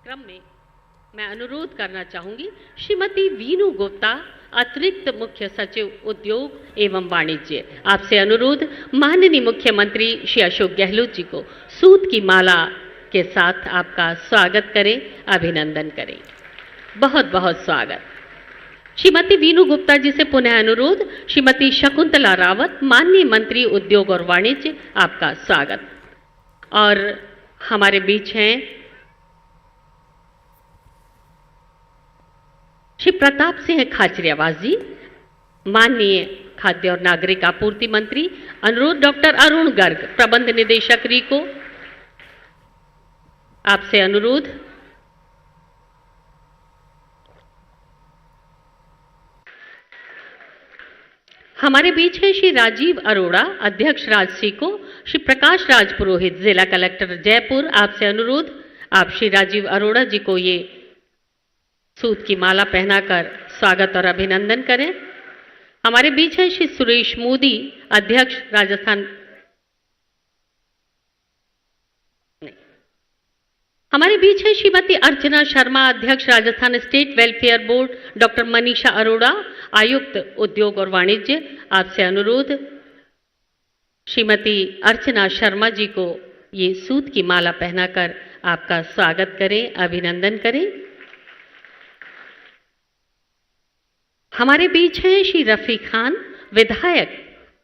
क्रम में मैं अनुरोध करना चाहूंगी श्रीमती वीनू गुप्ता, अतिरिक्त मुख्य सचिव उद्योग एवं वाणिज्य। आपसे अनुरोध माननीय मुख्यमंत्री श्री अशोक गहलोत जी को सूत की माला के साथ आपका स्वागत करें, अभिनंदन करें। बहुत बहुत स्वागत। श्रीमती वीनू गुप्ता जी से पुनः अनुरोध श्रीमती शकुंतला रावत, माननीय मंत्री उद्योग और वाणिज्य, आपका स्वागत। और हमारे बीच हैं श्री प्रताप सिंह खाचरियावास जी, माननीय खाद्य और नागरिक आपूर्ति मंत्री। अनुरोध डॉक्टर अरुण गर्ग, प्रबंध निदेशक रीको, आपसे अनुरोध। हमारे बीच हैं श्री राजीव अरोड़ा, अध्यक्ष राजसीको, श्री प्रकाश राज पुरोहित, जिला कलेक्टर जयपुर। आपसे अनुरोध आप श्री राजीव अरोड़ा जी को ये सूत की माला पहनाकर स्वागत और अभिनंदन करें। हमारे बीच हैं श्री सुरेश मोदी, अध्यक्ष राजस्थान। हमारे बीच है श्रीमती अर्चना शर्मा, अध्यक्ष Rajasthan state welfare board. Doctor Manisha Arora, आयुक्त उद्योग और वाणिज्य। आपसे अनुरोध श्रीमती अर्चना शर्मा जी को ये सूत की माला पहनाकर आपका स्वागत करें, अभिनंदन करें। हमारे बीच हैं श्री रफी खान, विधायक,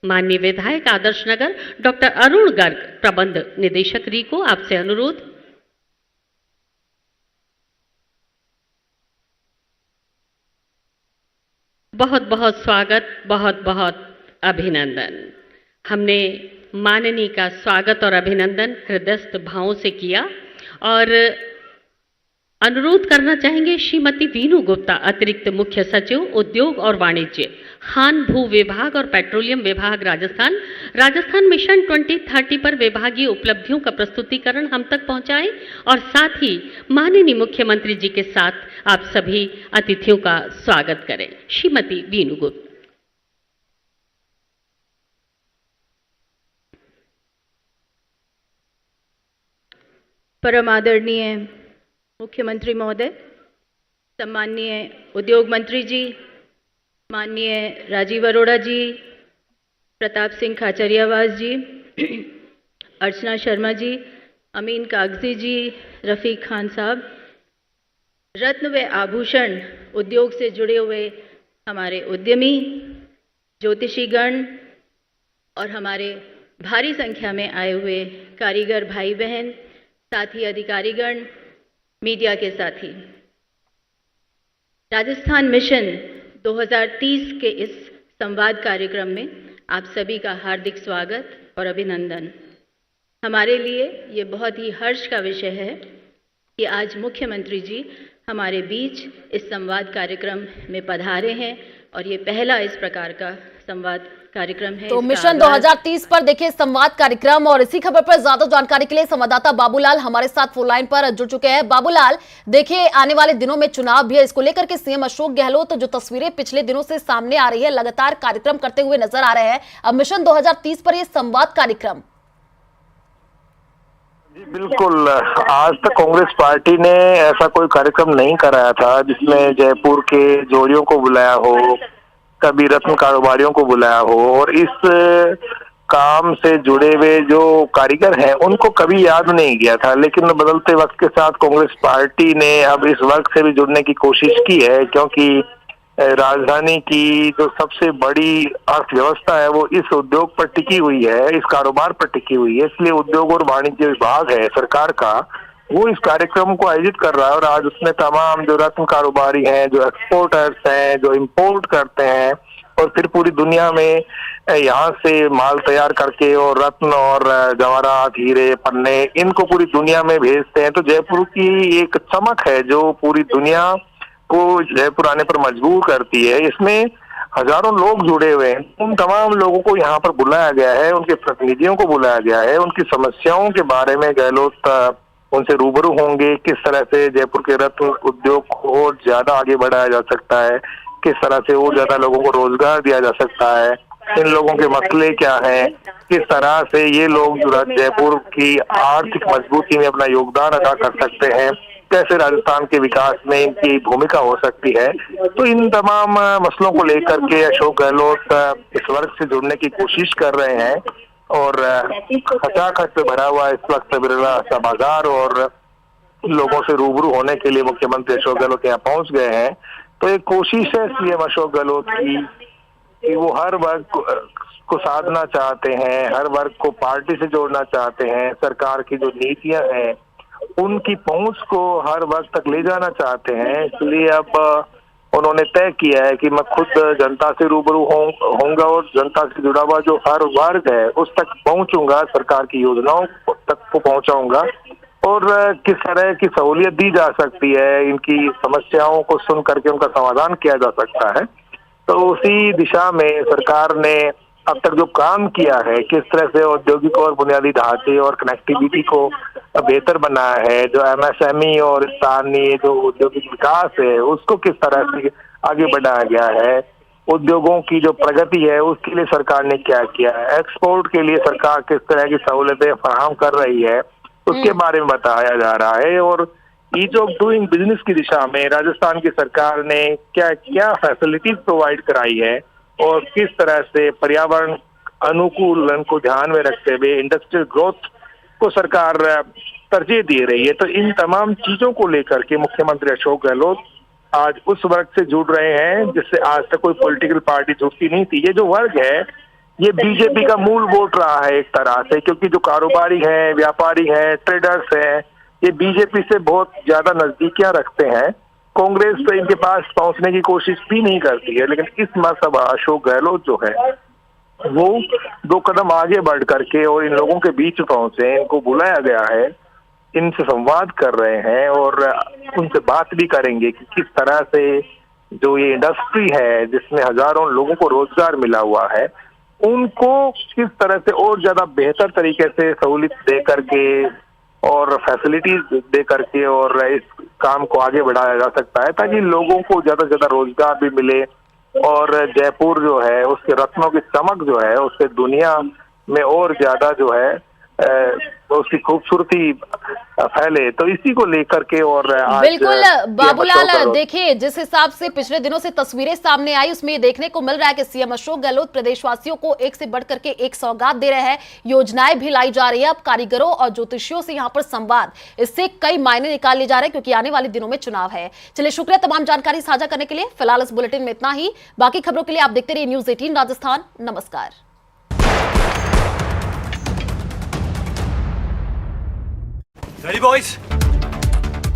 माननीय विधायक आदर्श नगर। डॉक्टर अरुण गर्ग, प्रबंध निदेशक रीको। आपसे अनुरोध। बहुत बहुत स्वागत, बहुत बहुत अभिनंदन। हमने माननीय का स्वागत और अभिनंदन हृदयस्थ भावों से किया और अनुरोध करना चाहेंगे श्रीमती वीनू गुप्ता, अतिरिक्त मुख्य सचिव उद्योग और वाणिज्य, खान भू विभाग और पेट्रोलियम विभाग राजस्थान मिशन 2030 पर विभागीय उपलब्धियों का प्रस्तुतिकरण हम तक पहुंचाएं और साथ ही माननीय मुख्यमंत्री जी के साथ आप सभी अतिथियों का स्वागत करें। श्रीमती वीनू गुप्ता। परम आदरणीय मुख्यमंत्री महोदय, सम्माननीय उद्योग मंत्री जी, माननीय राजीव अरोड़ा जी, प्रताप सिंह खाचरियावास जी, अर्चना शर्मा जी, अमीन कागजी जी, रफीक खान साहब, रत्न व आभूषण उद्योग से जुड़े हुए हमारे उद्यमी, ज्योतिषीगण और हमारे भारी संख्या में आए हुए कारीगर भाई बहन, साथी अधिकारीगण, मीडिया के साथी, राजस्थान मिशन 2030 के इस संवाद कार्यक्रम में आप सभी का हार्दिक स्वागत और अभिनंदन। हमारे लिए ये बहुत ही हर्ष का विषय है कि आज मुख्यमंत्री जी हमारे बीच इस संवाद कार्यक्रम में पधारे हैं और ये पहला इस प्रकार का संवाद कार्यक्रम है। तो मिशन 2030 पर देखिए संवाद कार्यक्रम, और इसी खबर पर ज्यादा जानकारी के लिए संवाददाता बाबूलाल हमारे साथ फोन लाइन पर जुड़ चुके हैं। बाबूलाल, देखिए आने वाले दिनों में चुनाव भी है, इसको लेकर के सीएम अशोक गहलोत जो तस्वीरें पिछले दिनों से सामने आ रही है, लगातार कार्यक्रम करते हुए नजर आ रहे हैं। अब मिशन 2030 पर यह संवाद कार्यक्रम। जी बिल्कुल, आज तक कांग्रेस पार्टी ने ऐसा कोई कार्यक्रम नहीं कराया था जिसमें जयपुर के जोड़ियों को बुलाया हो, कभी रत्न कारोबारियों को बुलाया हो, और इस काम से जुड़े हुए जो कारीगर हैं उनको कभी याद नहीं किया था। लेकिन बदलते वक्त के साथ कांग्रेस पार्टी ने अब इस वर्ग से भी जुड़ने की कोशिश की है, क्योंकि राजधानी की जो सबसे बड़ी अर्थव्यवस्था है वो इस उद्योग पर टिकी हुई है, इस कारोबार पर टिकी हुई है। इसलिए उद्योग और वाणिज्य विभाग है सरकार का, वो इस कार्यक्रम को आयोजित कर रहा है और आज उसमें तमाम जो रत्न कारोबारी हैं, जो एक्सपोर्टर्स हैं, जो इंपोर्ट करते हैं और फिर पूरी दुनिया में यहाँ से माल तैयार करके और रत्न और जवाहरात, हीरे, पन्ने, इनको पूरी दुनिया में भेजते हैं। तो जयपुर की एक चमक है जो पूरी दुनिया को जयपुर आने पर मजबूर करती है। इसमें हजारों लोग जुड़े हुए हैं। उन तमाम लोगों को यहाँ पर बुलाया गया है, उनके प्रतिनिधियों को बुलाया गया है, उनकी समस्याओं के बारे में गहलोत उनसे रूबरू होंगे। किस तरह से जयपुर के रत्न उद्योग को और ज्यादा आगे बढ़ाया जा सकता है, किस तरह से और ज्यादा लोगों को रोजगार दिया जा सकता है, इन लोगों के मसले क्या हैं, किस तरह से ये लोग जयपुर की आर्थिक मजबूती में अपना योगदान अदा कर सकते हैं, कैसे राजस्थान के विकास में इनकी भूमिका हो सकती है। तो इन तमाम मसलों को लेकर के अशोक गहलोत इस वर्ग से जुड़ने की कोशिश कर रहे हैं और खचाखच से भरा हुआ इस वक्त बिरला सभागार और लोगों से रूबरू होने के लिए मुख्यमंत्री अशोक गहलोत यहाँ पहुंच गए हैं। तो एक कोशिश है सीएम अशोक गहलोत की कि वो हर वर्ग को साधना चाहते हैं, हर वर्ग को पार्टी से जोड़ना चाहते हैं, सरकार की जो नीतियां हैं उनकी पहुंच को हर वर्ग तक ले जाना चाहते हैं। इसलिए अब उन्होंने तय किया है कि मैं खुद जनता से रूबरू होऊंगा और जनता से जुड़ा हुआ जो हर वर्ग है उस तक पहुंचूंगा, सरकार की योजनाओं तक को पहुंचाऊंगा और किस तरह की सहूलियत दी जा सकती है, इनकी समस्याओं को सुन करके उनका समाधान किया जा सकता है। तो उसी दिशा में सरकार ने अब तक जो काम किया है, किस तरह से औद्योगिक और बुनियादी ढांचे और कनेक्टिविटी को बेहतर बनाया है, जो एमएसएमई और स्थानीय जो औद्योगिक विकास है उसको किस तरह से आगे बढ़ाया गया है, उद्योगों की जो प्रगति है उसके लिए सरकार ने क्या किया है, एक्सपोर्ट के लिए सरकार किस तरह की सहूलतें फराहम कर रही है उसके बारे में बताया जा रहा है। और ईज ऑफ डूइंग बिजनेस की दिशा में राजस्थान की सरकार ने क्या क्या फैसिलिटीज प्रोवाइड कराई है और किस तरह से पर्यावरण अनुकूलन को ध्यान में रखते हुए इंडस्ट्रियल ग्रोथ को सरकार तरजीह दे रही है। तो इन तमाम चीजों को लेकर के मुख्यमंत्री अशोक गहलोत आज उस वर्ग से जुड़ रहे हैं जिससे आज तक कोई पॉलिटिकल पार्टी जुड़ती नहीं थी। ये जो वर्ग है ये बीजेपी का मूल वोट रहा है एक तरह से, क्योंकि जो कारोबारी हैं, व्यापारी हैं, ट्रेडर्स हैं, ये बीजेपी से बहुत ज्यादा नजदीकियां रखते हैं। कांग्रेस तो इनके पास पहुंचने की कोशिश भी नहीं करती है, लेकिन इस मरतबा अशोक गहलोत जो है वो 2 कदम आगे बढ़ करके और इन लोगों के बीच पहुंचे, इनको बुलाया गया है, इनसे संवाद कर रहे हैं और उनसे बात भी करेंगे कि किस तरह से जो ये इंडस्ट्री है जिसमें हजारों लोगों को रोजगार मिला हुआ है उनको किस तरह से और ज्यादा बेहतर तरीके से सहूलियत दे करके और फैसिलिटीज दे करके और इस काम को आगे बढ़ाया जा सकता है ताकि लोगों को ज्यादा से ज्यादा रोजगार भी मिले और जयपुर जो है उसके रत्नों की चमक जो है उससे दुनिया में और ज्यादा जो है उसकी खूबसूरती फैले। तो इसी को लेकर के और आज बिल्कुल बाबूलाल, देखिए जिस हिसाब से पिछले दिनों से तस्वीरें सामने आई उसमें ये देखने को मिल रहा है कि सीएम अशोक गहलोत प्रदेशवासियों को एक से बढ़कर के एक सौगात दे रहे हैं, योजनाएं भी लाई जा रही है। अब कारीगरों और ज्योतिषियों से यहाँ पर संवाद, इससे कई मायने निकाल लिए जा रहे हैं क्योंकि आने वाले दिनों में चुनाव है। चलिए शुक्रिया तमाम जानकारी साझा करने के लिए। फिलहाल इस बुलेटिन में इतना ही, बाकी खबरों के लिए आप देखते रहिए न्यूज़ 18 राजस्थान। नमस्कार।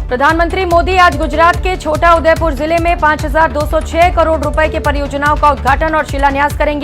प्रधानमंत्री मोदी आज गुजरात के छोटा उदेपुर जिले में 5,206 करोड़ रुपए की परियोजनाओं का उद्घाटन और शिलान्यास करेंगे।